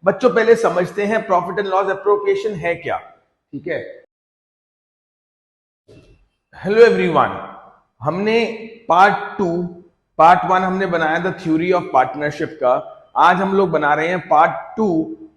बच्चों पहले समझते हैं प्रॉफिट एंड लॉस एप्रोप्रिएशन है क्या। ठीक है, हेलो एवरीवन, हमने पार्ट वन हमने बनाया था थ्योरी ऑफ पार्टनरशिप का। आज हम लोग बना रहे हैं पार्ट टू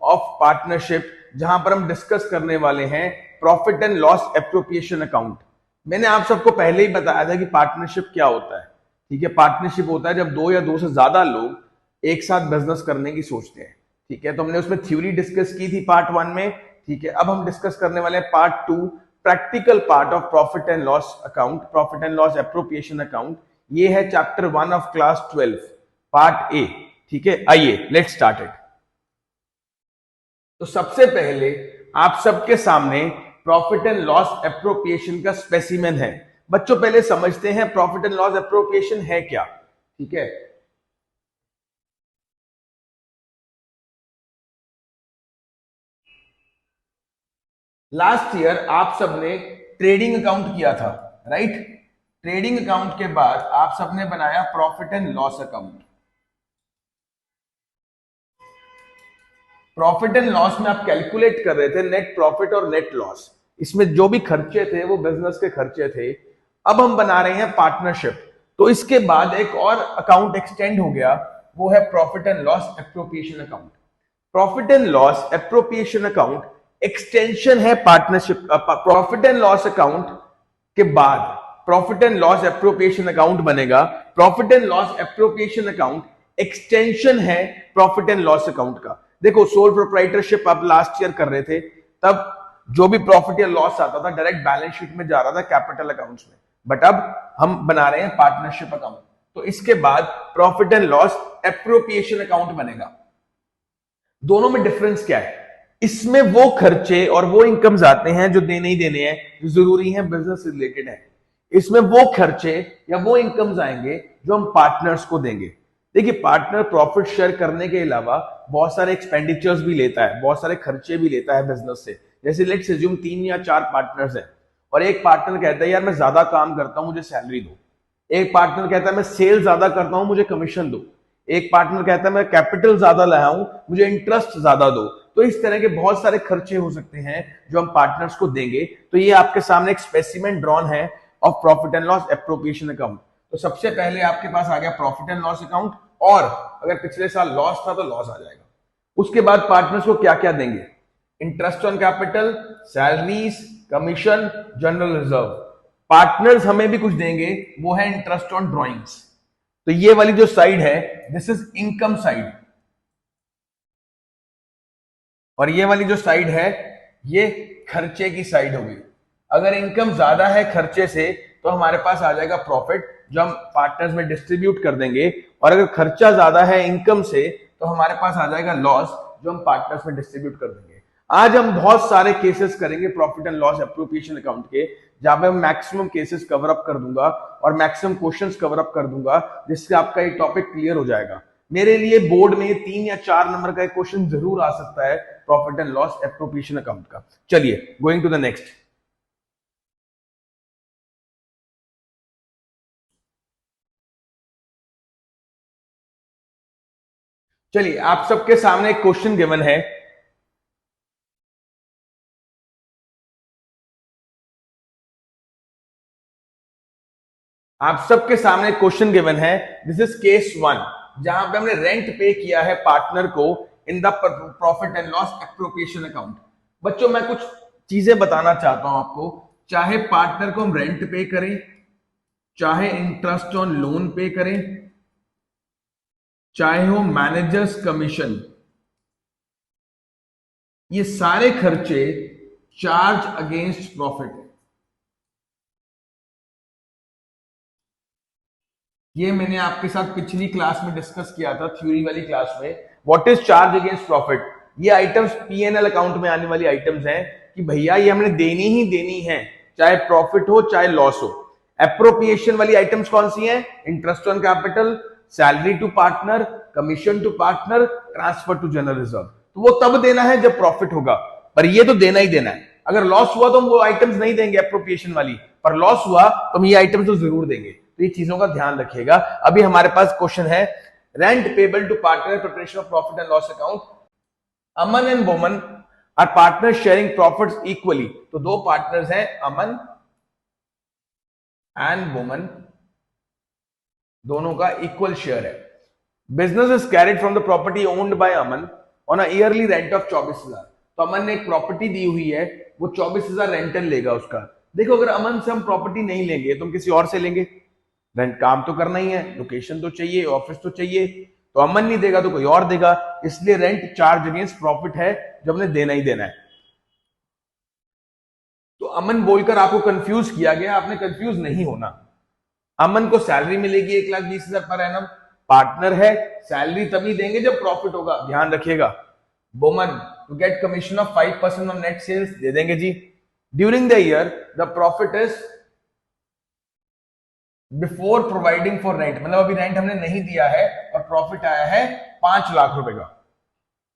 ऑफ पार्टनरशिप, जहां पर हम डिस्कस करने वाले हैं profit and loss appropriation account. मैंने आप सबको पहले ही बताया था कि पार्टनरशिप क्या होता है। ठीक है, पार्टनरशिप होता है जब दो या दो से ज्यादा लोग एक साथ बिजनेस करने की सोचते हैं। ठीक है, तो हमने उसमें थ्योरी डिस्कस की थी पार्ट वन में। ठीक है, अब हम डिस्कस करने वाले हैं part two, practical part of profit and loss account, profit and loss appropriation account. ये है chapter 1 of class 12 part A. ठीक है, आइए लेट्स स्टार्ट इट। तो सबसे पहले आप सबके सामने प्रॉफिट एंड लॉस एप्रोप्रिएशन का स्पेसिमेन है। बच्चों पहले समझते हैं प्रॉफिट एंड लॉस एप्रोप्रिएशन है क्या। ठीक है, लास्ट ईयर आप सबने ट्रेडिंग अकाउंट किया था, राइट। ट्रेडिंग अकाउंट के बाद आप सबने बनाया profit and loss account. Profit and loss में आप कैलकुलेट कर रहे थे नेट प्रॉफिट और नेट लॉस, इसमें जो भी खर्चे थे वो बिजनेस के खर्चे थे। अब हम बना रहे हैं पार्टनरशिप, तो इसके बाद एक और अकाउंट एक्सटेंड हो गया, वो है profit and loss appropriation account. Profit and loss appropriation account extension है partnership. Profit and loss account के बाद profit and loss appropriation account बनेगा। Profit and loss appropriation account extension है प्रॉफिट एंड लॉस अकाउंट का। देखो, sole proprietorship आप last year कर रहे थे, तब जो भी प्रॉफिट या लॉस आता था डायरेक्ट बैलेंस शीट में जा रहा था कैपिटल अकाउंट्स में, बट अब हम बना रहे हैं पार्टनरशिप अकाउंट, तो इसके बाद profit and loss appropriation account बनेगा। दोनों में डिफरेंस क्या है? इसमें वो खर्चे और वो इनकम्स आते हैं जो देने ही देने हैं, जो जरूरी हैं, बिजनेस रिलेटेड है। इसमें वो खर्चे या वो इनकम्स आएंगे जो हम पार्टनर्स को देंगे। देखिए, पार्टनर प्रॉफिट शेयर करने के अलावा बहुत सारे एक्सपेंडिचर्स भी लेता है, बहुत सारे खर्चे भी लेता है बिजनेस से। जैसे लेट्स अज्यूम 3 या 4 पार्टनर्स हैं और एक पार्टनर कहता है यार मैं ज्यादा काम करता हूं, मुझे सैलरी दो। एक पार्टनर कहता है मैं सेल ज्यादा करता हूं, मुझे कमीशन दो। एक पार्टनर कहता है मैं कैपिटल ज्यादा लाया हूं, मुझे इंटरेस्ट ज्यादा दो। तो इस तरह के बहुत सारे खर्चे हो सकते हैं जो हम पार्टनर्स को देंगे। तो ये आपके सामने एक स्पेसिमेन ड्रॉन है of profit and loss appropriation account. तो सबसे पहले आपके पास आ गया प्रॉफिट एंड लॉस अकाउंट, और अगर पिछले साल लॉस था तो लॉस आ जाएगा। उसके बाद पार्टनर्स को क्या क्या देंगे? Interest on capital, salaries, commission, general reserve. Partners हमें भी कुछ देंगे, वो है इंटरेस्ट ऑन ड्रॉइंग्स। तो ये वाली जो साइड है दिस इज इनकम साइड, और ये वाली जो साइड है ये खर्चे की साइड होगी। अगर इनकम ज्यादा है खर्चे से तो हमारे पास आ जाएगा प्रॉफिट जो हम पार्टनर्स में डिस्ट्रीब्यूट कर देंगे, और अगर खर्चा ज्यादा है इनकम से तो हमारे पास आ जाएगा लॉस जो हम पार्टनर्स में डिस्ट्रीब्यूट कर देंगे। आज हम बहुत सारे केसेस करेंगे profit and loss appropriation account के, जहां पे मैं मैक्सिमम केसेस कवर अप कर दूंगा और मैक्सिमम क्वेश्चंस कवर अप कर दूंगा, जिससे आपका ये टॉपिक क्लियर हो जाएगा। मेरे लिए बोर्ड में 3 या 4 नंबर का एक क्वेश्चन जरूर आ सकता है profit and loss appropriation account का। चलिए गोइंग टू द नेक्स्ट। चलिए, आप सबके सामने एक क्वेश्चन गिवन है। आप सबके सामने क्वेश्चन गिवन है, दिस इज केस 1, जहां पे हमने रेंट पे किया है पार्टनर को in the profit and loss appropriation account. बच्चों मैं कुछ चीजें बताना चाहता हूं आपको। चाहे पार्टनर को हम रेंट पे करें, चाहे इंटरेस्ट ऑन लोन पे करें, चाहे हो मैनेजर्स कमीशन, ये सारे खर्चे चार्ज अगेंस्ट प्रॉफिट। ये मैंने आपके साथ पिछली क्लास में डिस्कस किया था, थ्योरी वाली क्लास में। What is charge against profit? ये आइटम्स पीएनएल अकाउंट में आने वाली आइटम्स हैं कि भैया ये हमने देनी ही देनी है, चाहे प्रॉफिट हो चाहे लॉस हो। एप्रोप्रिएशन वाली आइटम्स कौन सी हैं? Interest on capital, salary to partner, commission to partner, transfer to general reserve. तो वो तब देना है जब प्रॉफिट होगा, पर ये तो देना ही देना है। अगर लॉस हुआ तो हम वो आइटम्स नहीं देंगे एप्रोप्रिएशन वाली, पर लॉस हुआ तो हम ये आइटम्स तो जरूर देंगे। तो ये चीजों का ध्यान रखिएगा। अभी हमारे पास क्वेश्चन है rent payable to partner preparation of profit and loss account. Aman and Boman are partner sharing profits equally, तो दो पार्टनर्स हैं अमन एंड बोमन, दोनों का इक्वल शेयर है। Business is carried from the property owned by Aman on a yearly rent of 24,000। तो अमन ने एक property दी हुई है, वो 24,000 रेंटल लेगा उसका। देखो अगर अमन से हम प्रॉपर्टी नहीं लेंगे तो हम किसी और से लेंगे, रेंट काम तो करना ही है, लोकेशन तो चाहिए, ऑफिस तो चाहिए, तो अमन नहीं देगा तो कोई और देगा, इसलिए रेंट चार्ज अगेंस्ट प्रॉफिट है जो हमने देना ही देना है। तो अमन बोलकर आपको कंफ्यूज किया गया, आपने कंफ्यूज नहीं होना। अमन को सैलरी मिलेगी 1,20,000 पर एनम, पार्टनर है, सैलरी तभी देंगे जब प्रॉफिट होगा, ध्यान रखिएगा। Boman to get commission of 5% on net sales, दे देंगे जी। During the year the profit is before providing for rent, मतलब अभी रेंट हमने नहीं दिया है और प्रॉफिट आया है 5 लाख रुपए का।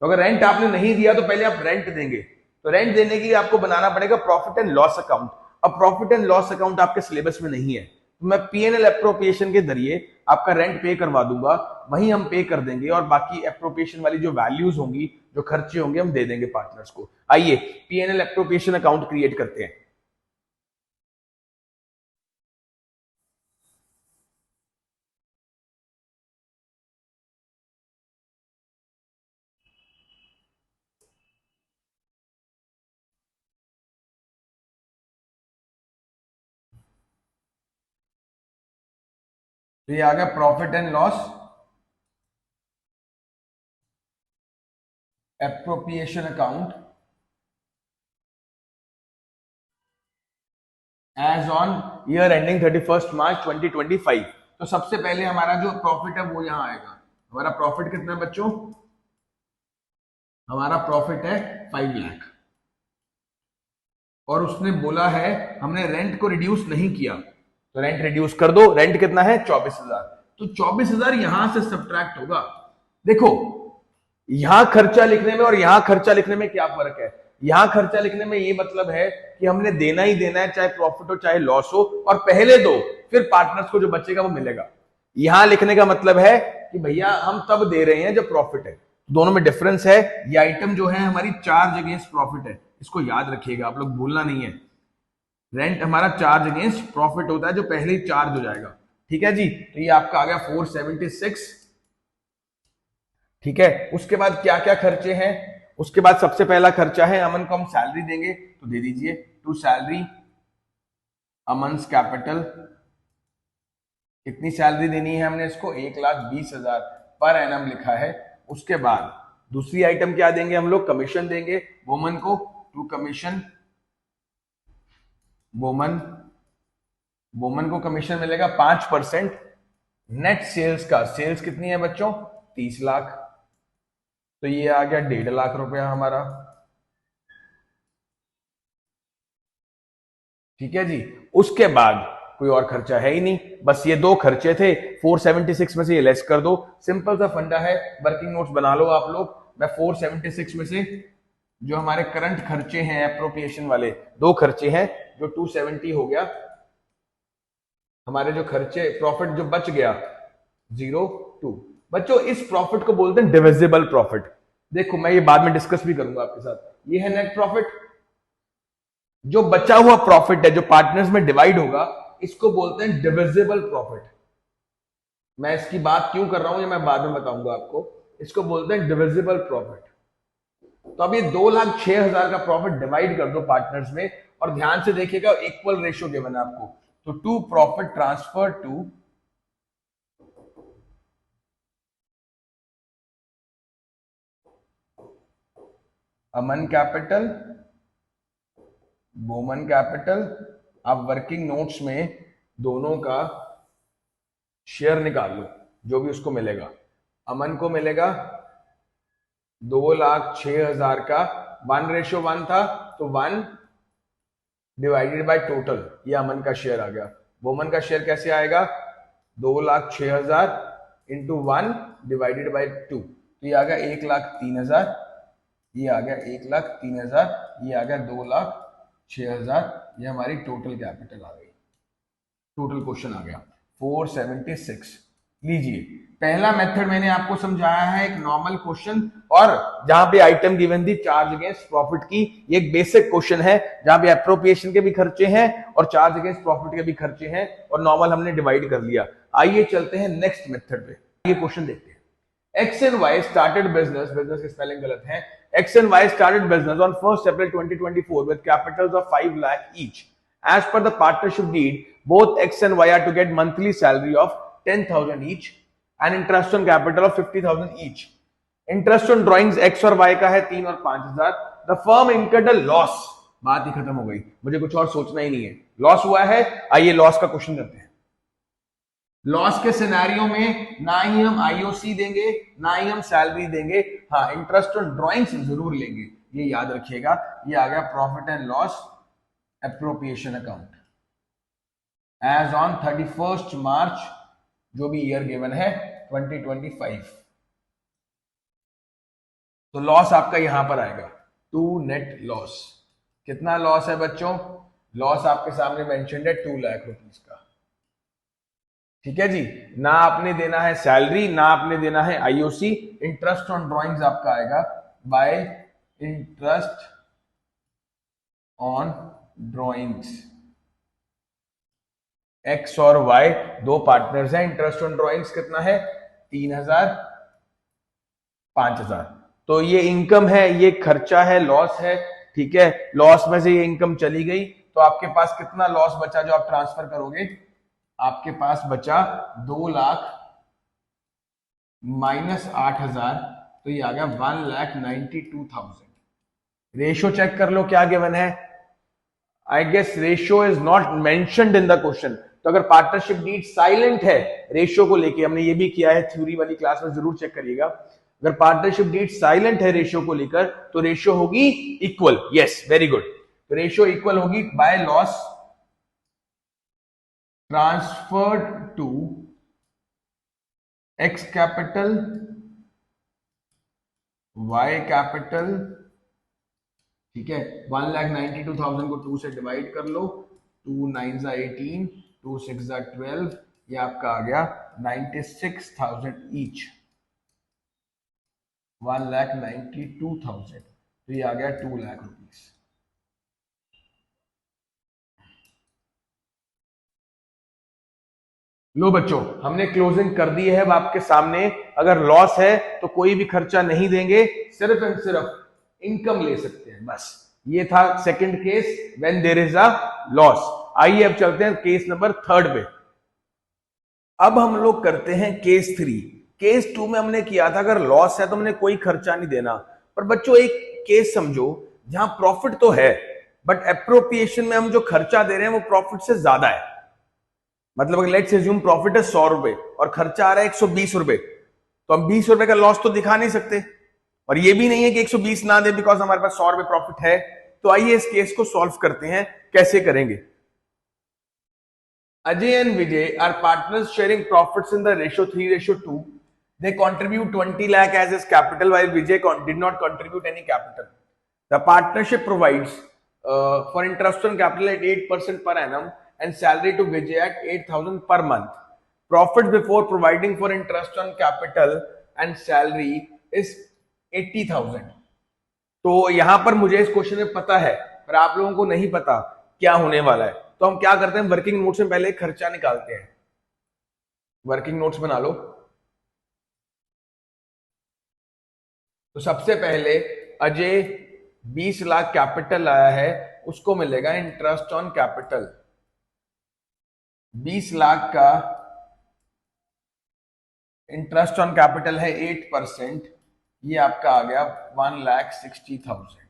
तो अगर रेंट आपने नहीं दिया तो पहले आप रेंट देंगे, तो रेंट देने के लिए आपको बनाना पड़ेगा प्रॉफिट एंड लॉस अकाउंट। अब प्रॉफिट एंड लॉस अकाउंट आपके सिलेबस में नहीं है, तो मैं पीएनएल एप्रोप्रिएशन के जरिए आपका रेंट पे करवा दूंगा, वहीं हम पे कर देंगे और बाकी एप्रोप्रिएशन वाली जो वैल्यूज होंगी, जो खर्चे होंगे, हम दे देंगे पार्टनर्स को। आइए पीएनएल एप्रोप्रिएशन अकाउंट क्रिएट करते हैं। तो ये आ गया profit and loss appropriation account as on year ending 31 March 2025। तो सबसे पहले हमारा जो प्रॉफिट है वो यहां आएगा। हमारा प्रॉफिट कितना है बच्चों? हमारा प्रॉफिट है 5 लाख, और उसने बोला है हमने रेंट को रिड्यूस नहीं किया, तो रेंट रिड्यूस कर दो। रेंट कितना है? 24,000। तो 24,000 यहां से सब्ट्रैक्ट होगा। देखो यहां खर्चा लिखने में और यहां खर्चा लिखने में क्या फर्क है? यहां खर्चा लिखने में ये मतलब है कि हमने देना ही देना है, चाहे प्रॉफिट हो चाहे लॉस हो, और पहले दो, फिर पार्टनर्स को जो बचेगा वो मिलेगा। यहां लिखने का मतलब है कि भैया हम तब दे रहे हैं जब प्रॉफिट है। दोनों में डिफरेंस है। ये आइटम जो है हमारी चार्ज अगेंस्ट प्रॉफिट है, इसको याद रखिएगा, आप लोग भूलना नहीं है। रेंट हमारा चार्ज अगेंस्ट प्रॉफिट होता है जो पहले ही चार्ज हो जाएगा। ठीक है जी, तो ये आपका आ गया 476। ठीक है, उसके बाद क्या क्या खर्चे हैं? उसके बाद सबसे पहला खर्चा है, अमन को हम सैलरी देंगे तो दे दीजिए, टू सैलरी अमन कैपिटल। कितनी सैलरी देनी है हमने इसको? 1,20,000 पर एनम लिखा है। उसके बाद दूसरी आइटम क्या देंगे हम लोग? कमीशन देंगे वोमन को, टू कमीशन वोमन। वोमन को कमीशन मिलेगा 5% नेट सेल्स का। सेल्स कितनी है बच्चों? 30 लाख। तो ये आ गया 1.5 लाख रुपया हमारा। ठीक है जी, उसके बाद कोई और खर्चा है ही नहीं, बस ये दो खर्चे थे। 476 में से ये लेस कर दो, सिंपल सा फंडा है, वर्किंग नोट्स बना लो आप लोग। मैं 476 में से जो हमारे करंट खर्चे हैं एप्रोप्रिएशन वाले, दो खर्चे हैं, जो 270 हो गया हमारे जो खर्चे, प्रॉफिट जो बच गया 0.2। बच्चों इस प्रॉफिट को बोलते हैं डिविजिबल प्रॉफिट। देखो मैं ये बाद में डिस्कस भी करूंगा आपके साथ। ये है नेट प्रॉफिट। जो बचा हुआ प्रॉफिट है जो पार्टनर्स में डिवाइड होगा, इसको बोलते हैं डिविजिबल प्रॉफिट। मैं इसकी बात क्यों कर रहा हूं ये मैं बाद में बताऊंगा आपको। इसको बोलते हैं डिविजिबल प्रॉफिट। तो अब ये 2,06,000 का प्रॉफिट डिवाइड कर दो पार्टनर्स में, और ध्यान से देखिएगा इक्वल रेशियो गिवन है आपको। तो to profit transfer to Aman capital, Boman capital. आप वर्किंग नोट्स में दोनों का शेयर निकाल लो, जो भी उसको मिलेगा। अमन को मिलेगा 2,06,000 का 1:1 था, तो 1 डिवाइडेड बाय टोटल, ये अमन का शेयर आ गया। वोमन का शेयर कैसे आएगा? 2,06,000 इंटू 1 डिवाइडेड बाय 2, तो ये आ गया 1,03,000। ये आ गया 1,03,000, ये आ गया 2,06,000। ये हमारी टोटल कैपिटल आ गई, टोटल क्वेश्चन आ गया 476। लीजिए पहला मेथड मैंने आपको समझाया है एक नॉर्मल क्वेश्चन, और जहां पे आइटम गिवन थी चार्ज अगेंस्ट प्रॉफिट की, ये एक बेसिक क्वेश्चन है जहां पे एप्रोप्रिएशन के भी खर्चे हैं और चार्ज अगेंस्ट प्रॉफिट के भी खर्चे हैं, और नॉर्मल हमने डिवाइड कर लिया। आइए चलते हैं नेक्स्ट मेथड पे, ये क्वेश्चन देखते हैं। X and Y started business की स्पेलिंग गलत है, X and Y started business on 1st April 2024 with capitals of 5 lakh each. As per the partnership deed, both X and Y are to get monthly salary of 10,000 each and interest on capital of 50,000 each. Interest on drawings X और Y का है 3 और 5,000. The firm incurred a loss. बात ही खत्म हो गई, मुझे कुछ और सोचना ही नहीं है, लॉस हुआ है। आइए लॉस का क्वेश्चन करते हैं। लॉस के सिनेरियो में ना ही हम आईओसी देंगे ना ही हम सैलरी देंगे, हाँ इंटरेस्ट ऑन ड्राइंग्स जरूर लेंगे, ये याद रखिएगा। ये आ गया profit and loss appropriation account as on 31st March, जो भी ईयर गिवन है 2025। तो लॉस आपका यहां पर आएगा टू नेट लॉस। कितना लॉस है बच्चों? लॉस आपके सामने मेंशन्ड है 2 लाख रुपीस का। ठीक है जी, ना आपने देना है सैलरी ना आपने देना है आईओसी। इंटरेस्ट ऑन ड्राइंग्स आपका आएगा bye interest on drawings. X और वाई दो पार्टनर्स हैं, इंटरेस्ट ऑन ड्राइंग्स कितना है? 3,000 5,000। तो ये इनकम है, ये खर्चा है, लॉस है। ठीक है, लॉस में से ये इनकम चली गई तो आपके पास कितना लॉस बचा जो आप ट्रांसफर करोगे? आपके पास बचा 2 लाख माइनस 8,000, तो ये आ गया 1,92,000। रेशियो चेक कर लो क्या गिवन है। I guess ratio is not mentioned in the question. तो अगर पार्टनरशिप डीड साइलेंट है रेशियो को लेके, हमने ये भी किया है थ्योरी वाली क्लास में, जरूर चेक करिएगा। अगर पार्टनरशिप डीड साइलेंट है रेशियो को लेकर तो रेशियो होगी इक्वल। Yes, very good. तो रेशियो इक्वल होगी by loss transferred to X capital, Y capital। ठीक है, 1,92,000 को 2 से डिवाइड कर लो, 2 9 18, 2 6 12, ये आपका आ गया 96,000 ईच, 1,92,000। तो ये आ गया 2 लाख रुपीस। लो बच्चों, हमने क्लोजिंग कर दी है अब आपके सामने। अगर लॉस है तो कोई भी खर्चा नहीं देंगे, सिर्फ एंड सिर्फ इनकम ले सकते हैं, बस। ये था second case when there is a loss. आइए अब चलते हैं केस नंबर 3 पे। अब हम लोग करते हैं केस 3। केस 2 में हमने किया था अगर लॉस है तो हमने कोई खर्चा नहीं देना। पर बच्चों एक केस समझो जहां प्रॉफिट तो है बट एप्रोप्रिएशन में हम जो खर्चा दे रहे हैं वो प्रॉफिट से ज्यादा है। मतलब लेट्स अज्यूम प्रॉफिट है 100 रुपए और खर्चा आ रहा है 120 रुपए, तो हम 20 रुपए का लॉस तो दिखा नहीं सकते, और ये भी नहीं है कि 120 ना दे बिकॉज हमारे पास 100 रुपए प्रॉफिट है। तो आइए इस केस को सॉल्व करते हैं। कैसे करेंगे? Ajay and Vijay are partners sharing profits in the ratio 3:2. They contribute 20 lakh as his capital while Vijay did not contribute any capital. The partnership provides for interest on capital at 8% per annum and salary to Vijay at 8,000 per month. Profit before providing for interest on capital and salary is 80,000. तो यहां पर मुझे इस question में पता है पर आप लोगों को नहीं पता क्या होने वाला है, तो हम क्या करते हैं वर्किंग नोट्स में पहले खर्चा निकालते हैं। वर्किंग नोट्स बना लो। तो सबसे पहले अजय 20 लाख कैपिटल लाया है, उसको मिलेगा इंटरेस्ट ऑन कैपिटल। 20 लाख का इंटरेस्ट ऑन कैपिटल है 8%, ये आपका आ गया 1,60,000।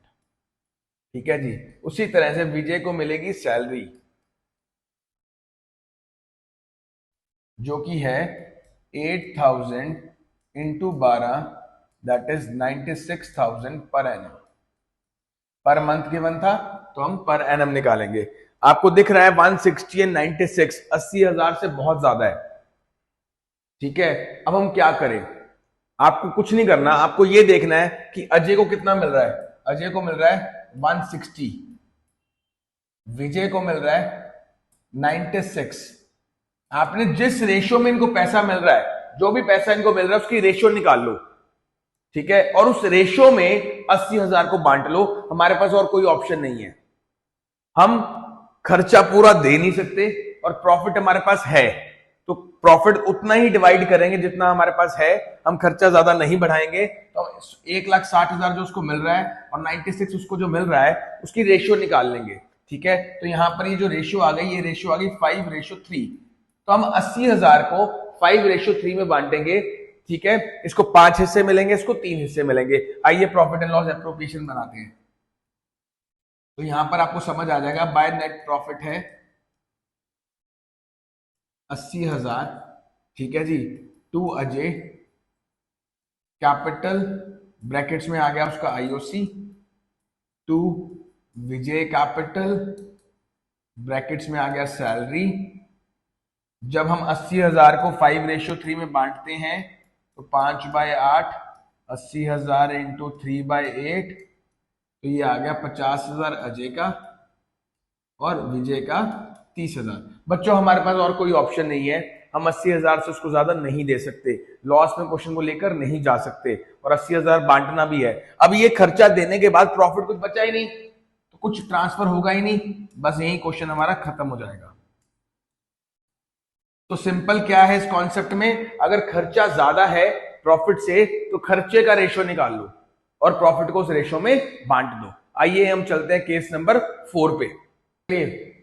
ठीक है जी। उसी तरह से विजय को मिलेगी सैलरी जो कि है 8,000 into 12, that is 96,000 per annum. Per month given था तो हम पर एनम निकालेंगे। आपको दिख रहा है 160 एंड 96, 80,000 से बहुत ज्यादा है। ठीक है, अब हम क्या करें? आपको कुछ नहीं करना, आपको यह देखना है कि अजय को कितना मिल रहा है। अजय को मिल रहा है 160, विजय को मिल रहा है 96। आपने जिस रेशियो में इनको पैसा मिल रहा है जो भी पैसा इनको मिल रहा है उसकी रेशियो निकाल लो, ठीक है, और उस रेशियो में 80,000 को बांट लो। हमारे पास और कोई ऑप्शन नहीं है, हम खर्चा पूरा दे नहीं सकते और प्रॉफिट हमारे पास है, तो प्रॉफिट उतना ही डिवाइड करेंगे जितना हमारे पास है, हम खर्चा ज्यादा नहीं बढ़ाएंगे। तो 1,60,000 जो उसको मिल रहा है और 96 उसको जो मिल रहा है उसकी रेशियो निकाल लेंगे, ठीक है। तो यहां पर ये जो रेशियो आ गई, ये रेशियो आ गई 5:3। तो हम 80,000 को 5:3 में बांटेंगे, ठीक है। इसको 5 हिस्से मिलेंगे, इसको 3 हिस्से मिलेंगे। आइए प्रॉफिट एंड लॉस एप्रोप्रिएशन बनाते हैं। तो यहां पर आपको समझ आ जाएगा, बाय नेट प्रॉफिट है 80,000, ठीक है जी, टू अजय, कैपिटल ब्रैकेट्स में आ गया उसका IOC, to Vijay capital brackets में आ गया सैलरी। जब हम 80,000 को 5:3 में बांटते हैं तो 5/8, 80,000 इंटू 3/8, तो ये आ गया 50,000 अजय का और विजय का 30,000। बच्चों हमारे पास और कोई ऑप्शन नहीं है, हम 80,000 से उसको ज्यादा नहीं दे सकते, लॉस में क्वेश्चन को लेकर नहीं जा सकते, और 80,000 बांटना भी है। अब ये खर्चा देने के बाद प्रॉफिट कुछ बचा ही नहीं, तो कुछ ट्रांसफर होगा ही नहीं, बस यही क्वेश्चन हमारा खत्म हो जाएगा। तो सिंपल क्या है इस कॉन्सेप्ट में, अगर खर्चा ज्यादा है प्रॉफिट से तो खर्चे का रेशियो निकाल लो और प्रॉफिट को उस रेशियो में बांट दो। आइए हम चलते हैं केस नंबर 4 पे।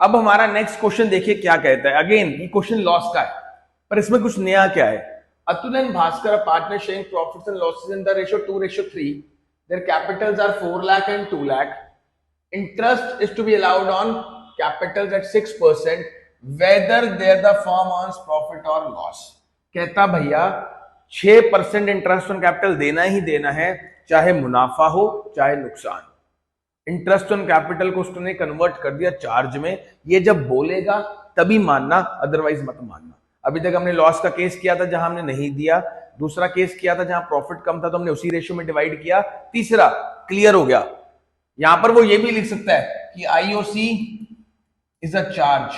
अब हमारा नेक्स्ट क्वेश्चन देखिए क्या कहता है। अगेन ये क्वेश्चन लॉस का है, पर इसमें कुछ नया क्या है। Atul and Bhaskar partner sharing profits and losses in the ratio 2:3। Their capitals are 4 lakh and 2 lakh. Interest is to be allowed on capitals at 6%, whether there the firm earns profit और लॉस। कहता भैया 6% इंटरेस्ट ऑन कैपिटल देना ही देना है, चाहे मुनाफा हो चाहे नुकसान। इंटरेस्ट ऑन कैपिटल को उसने कन्वर्ट कर दिया चार्ज में, ये जब बोलेगा तभी मानना, अदरवाइज मत मानना। अभी तक हमने लॉस का केस किया था जहां हमने नहीं दिया, दूसरा केस किया था जहां प्रॉफिट कम था तो हमने उसी रेशियो में डिवाइड किया, तीसरा क्लियर हो गया। यहां पर वो ये भी लिख सकता है कि आईओसी इज अ चार्ज,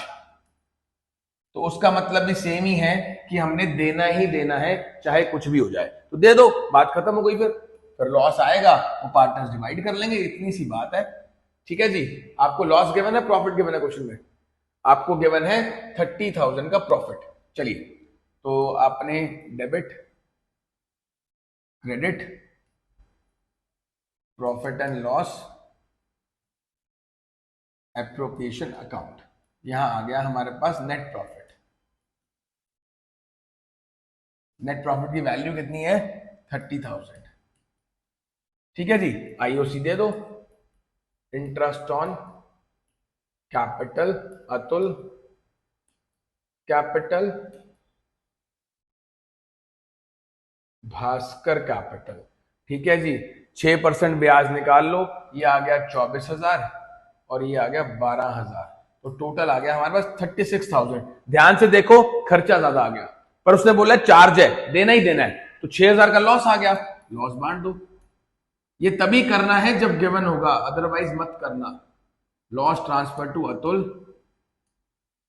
तो उसका मतलब भी सेम ही है कि हमने देना ही देना है चाहे कुछ भी हो जाए, तो दे दो, बात खत्म हो गई। फिर लॉस आएगा वो पार्टनर्स डिवाइड कर लेंगे, इतनी सी बात है, ठीक है जी। आपको लॉस गिवन है, प्रॉफिट गिवन है, क्वेश्चन में आपको गिवन है 30,000 का प्रॉफिट। चलिए तो आपने debit credit profit and loss appropriation account, यहां आ गया हमारे पास नेट प्रॉफिट। नेट प्रॉफिट की वैल्यू कितनी है 30,000, ठीक है जी। आईओसी दे दो, interest on capital Atul capital Bhaskar capital, ठीक है जी। 6% ब्याज निकाल लो, ये आ गया 24,000 और ये आ गया 12,000, तो टोटल आ गया हमारे पास 36,000। ध्यान से देखो खर्चा ज्यादा आ गया, पर उसने बोला चार्ज है, देना ही देना है, तो 6,000 का लॉस आ गया, लॉस बांट दो। ये तभी करना है जब गिवन होगा, अदरवाइज मत करना। Loss transfer to Atul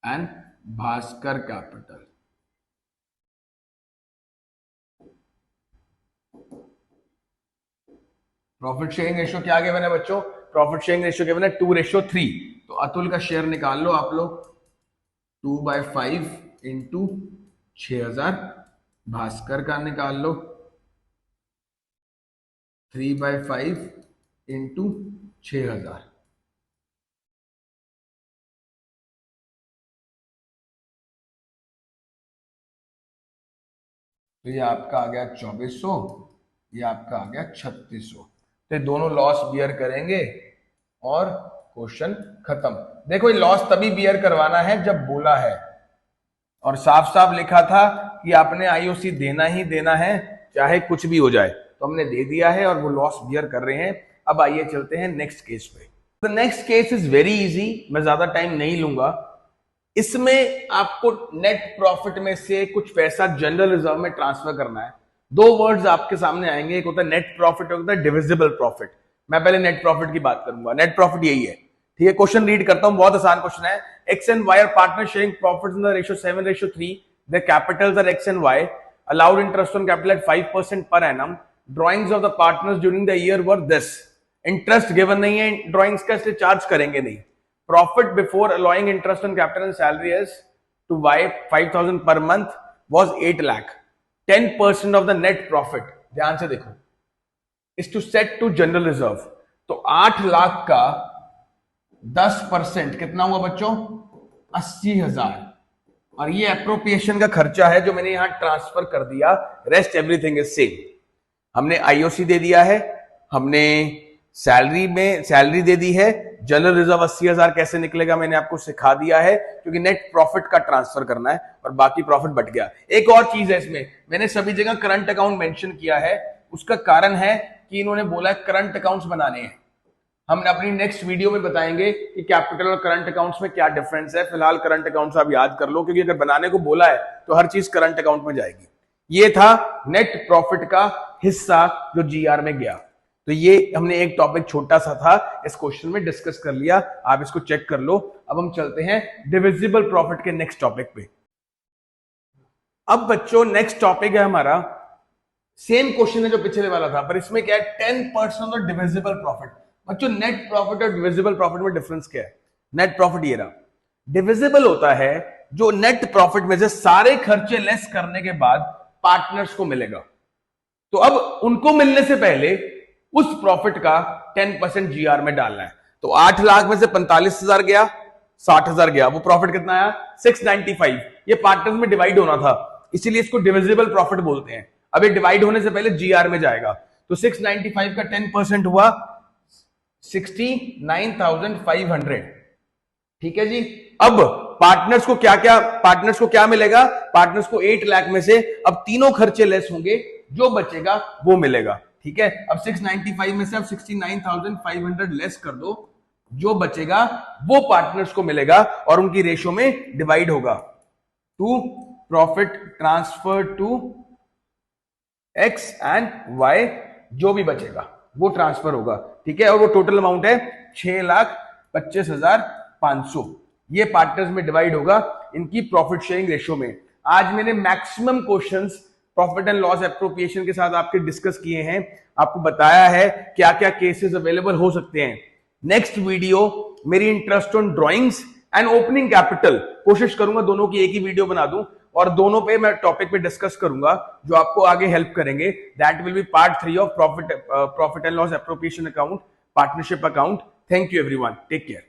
and Bhaskar capital. Profit sharing ratio क्या गिवन है बच्चों, प्रॉफिट शेयरिंग रेशियो गिवन है 2:3। तो अतुल का शेयर निकाल लो आप लोग, 2/5 इंटू 6,000, भास्कर का निकाल लो 3/5 इंटू 6,000। तो ये आपका आ गया 2400, ये आपका आ गया 3600। तो ये दोनों लॉस बियर करेंगे और क्वेश्चन खत्म। देखो ये लॉस तभी बियर करवाना है जब बोला है, और साफ साफ लिखा था कि आपने आईओसी देना ही देना है चाहे कुछ भी हो जाए, तो हमने दे दिया है और वो लॉस बियर कर रहे हैं। अब आइए चलते हैं नेक्स्ट केस पे। The next case is very easy, मैं ज्यादा टाइम नहीं लूंगा। इसमें आपको नेट प्रॉफिट में से कुछ पैसा जनरल रिजर्व में ट्रांसफर करना है। दो वर्ड्स आपके सामने आएंगे, एक होता है नेट प्रॉफिट, एक होता है डिविजिबल प्रॉफिट। मैं पहले नेट प्रॉफिट की बात करूंगा। नेट प्रॉफिट यही है, ठीक है। क्वेश्चन रीड करता हूं, बहुत आसान क्वेश्चन है। X and Y are partner sharing profits in the ratio 7:3। The capitals are X and Y. allowed interest on capital at 5% per annum. Drawings of the partners during the year were this. Interest given नहीं है drawings का, इसलिए charge करेंगे नहीं. Profit before allowing interest on capital and salary as to Y 5,000 per month was 8 lakh. 10% of the net profit, ध्यान से देखो, is to set to general reserve. तो 8 लाख का 10% कितना हुआ बच्चों? 80,000. और ये अप्रोप्रिएशन का खर्चा है जो मैंने यहां ट्रांसफर कर दिया. Rest everything is same. हमने आईओसी दे दिया है, हमने सैलरी दे दी है. जनरल रिजर्व 80,000 कैसे निकलेगा मैंने आपको सिखा दिया है, क्योंकि नेट प्रॉफिट का ट्रांसफर करना है और बाकी प्रॉफिट बट गया. एक और चीज है इसमें, मैंने सभी जगह करंट अकाउंट मेंशन किया है. उसका कारण है कि इन्होंने बोला करंट अकाउंट्स बनाने हैं. हम अपनी नेक्स्ट वीडियो में बताएंगे कि कैपिटल और करंट अकाउंट्स में क्या डिफरेंस है. फिलहाल करंट अकाउंट्स आप याद कर लो, क्योंकि अगर बनाने को बोला है तो हर चीज करंट अकाउंट में जाएगी. ये था नेट प्रॉफिट का हिस्सा जो जीआर में गया. तो ये हमने एक टॉपिक छोटा सा था इस क्वेश्चन में डिस्कस कर लिया. आप इसको चेक कर लो. अब हम चलते हैं डिविजिबल प्रॉफिट के नेक्स्ट टॉपिक पे. अब बच्चों नेक्स्ट टॉपिक है हमारा, सेम क्वेश्चन है जो पिछले वाला था, पर इसमें क्या है, 10% ऑफ डिविजिबल प्रॉफिट. बच्चों नेट प्रॉफिट और डिविजिबल प्रॉफिट में डिफरेंस क्या है? नेट प्रॉफिट ये रहा. डिविजिबल होता है जो नेट प्रॉफिट में से सारे खर्चे लेस करने के बाद पार्टनर्स को मिलेगा. तो अब उनको मिलने से पहले उस प्रॉफिट का 10% जीआर में डालना है. तो 8 लाख में से 45,000 गया, 60,000 गया, वो प्रॉफिट कितना आया? 695. ये पार्टनर्स में डिवाइड होना था, इसीलिए इसको डिविजिबल प्रॉफिट बोलते हैं. अब ये डिवाइड होने से पहले जीआर में जाएगा. तो 695 का 10% हुआ 69,500. ठीक है जी. अब पार्टनर्स को क्या मिलेगा? पार्टनर्स को 8 लाख में से अब तीनों खर्चे लेस होंगे, जो बचेगा वो मिलेगा. ठीक है. अब 695 में से अब 69,500 लेस कर दो, जो बचेगा वो पार्टनर्स को मिलेगा और उनकी रेशो में डिवाइड होगा. To profit transfer to X and Y, जो भी बचेगा वो ट्रांसफर होगा. ठीक है. और वो टोटल अमाउंट है 6,25,500. ये पार्टनर्स में डिवाइड होगा इनकी प्रॉफिट शेयरिंग रेशियो में. आज मैंने maximum questions profit and loss appropriation के साथ आपके डिस्कस किए हैं, आपको बताया है क्या क्या केसेस अवेलेबल हो सकते हैं. नेक्स्ट वीडियो मेरी interest on drawings and opening capital, कोशिश करूंगा दोनों की एक ही वीडियो बना दूं और दोनों पे मैं टॉपिक पे डिस्कस करूंगा जो आपको आगे हेल्प करेंगे. That will be part 3 of profit and loss appropriation account, partnership account. Thank you everyone, take care.